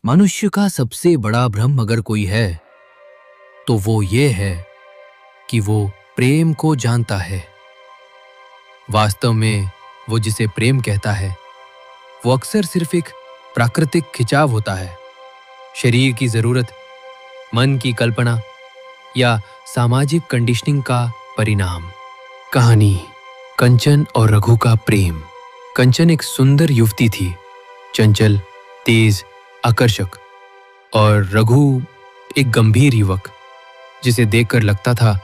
मनुष्य का सबसे बड़ा भ्रम अगर कोई है तो वो ये है कि वो प्रेम को जानता है। वास्तव में वो जिसे प्रेम कहता है वो अक्सर सिर्फ एक प्राकृतिक खिंचाव होता है। शरीर की जरूरत, मन की कल्पना या सामाजिक कंडीशनिंग का परिणाम। कहानी कंचन और रघु का प्रेम। कंचन एक सुंदर युवती थी, चंचल, तेज, आकर्षक, और रघु एक गंभीर युवक जिसे देखकर लगता था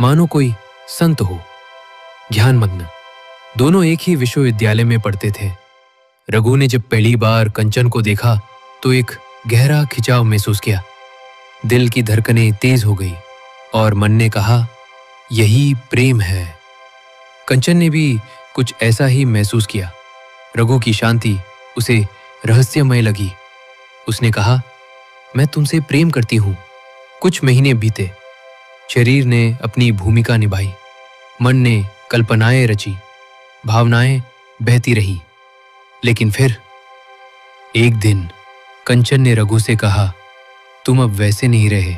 मानो कोई संत हो, ज्ञानमग्न। दोनों एक ही विश्वविद्यालय में पढ़ते थे। रघु ने जब पहली बार कंचन को देखा तो एक गहरा खिंचाव महसूस किया। दिल की धड़कनें तेज हो गई और मन ने कहा, यही प्रेम है। कंचन ने भी कुछ ऐसा ही महसूस किया। रघु की शांति उसे रहस्यमय लगी। उसने कहा, मैं तुमसे प्रेम करती हूं। कुछ महीने बीते। शरीर ने अपनी भूमिका निभाई, मन ने कल्पनाएं रची, भावनाएं बहती रही। लेकिन फिर एक दिन कंचन ने रघु से कहा, तुम अब वैसे नहीं रहे।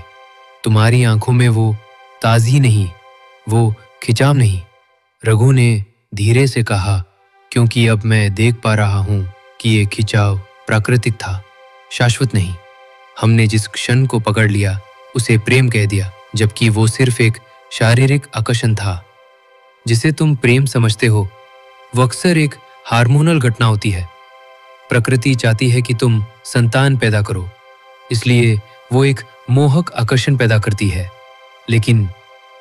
तुम्हारी आंखों में वो ताजगी नहीं, वो खिंचाव नहीं। रघु ने धीरे से कहा, क्योंकि अब मैं देख पा रहा हूं कि ये खिंचाव प्राकृतिक था, शाश्वत नहीं। हमने जिस क्षण को पकड़ लिया उसे प्रेम कह दिया, जबकि वो सिर्फ एक शारीरिक आकर्षण था। जिसे तुम प्रेम समझते हो वो अक्सर एक हार्मोनल घटना होती है। प्रकृति चाहती है कि तुम संतान पैदा करो, इसलिए वो एक मोहक आकर्षण पैदा करती है। लेकिन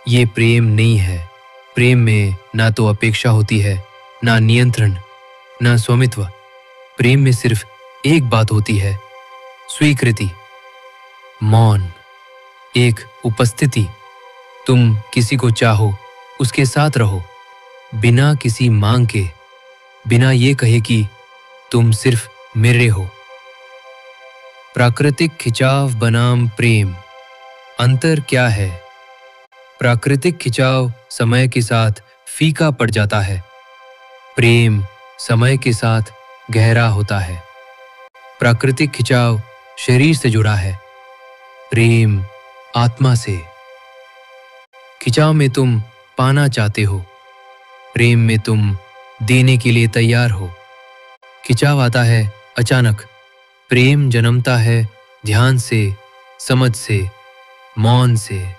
ये प्रेम नहीं है। प्रेम में ना तो अपेक्षा होती है, ना नियंत्रण, ना स्वामित्व। प्रेम में सिर्फ एक बात होती है, स्वीकृति, मौन, एक उपस्थिति। तुम किसी को चाहो, उसके साथ रहो, बिना किसी मांग के, बिना ये कहे कि तुम सिर्फ मेरे हो। प्राकृतिक खिंचाव बनाम प्रेम, अंतर क्या है? प्राकृतिक खिंचाव समय के साथ फीका पड़ जाता है। प्रेम समय के साथ गहरा होता है। प्राकृतिक खिंचाव शरीर से जुड़ा है, प्रेम आत्मा से। खिंचाव में तुम पाना चाहते हो, प्रेम में तुम देने के लिए तैयार हो। खिंचाव आता है अचानक, प्रेम जन्मता है ध्यान से, समझ से, मौन से।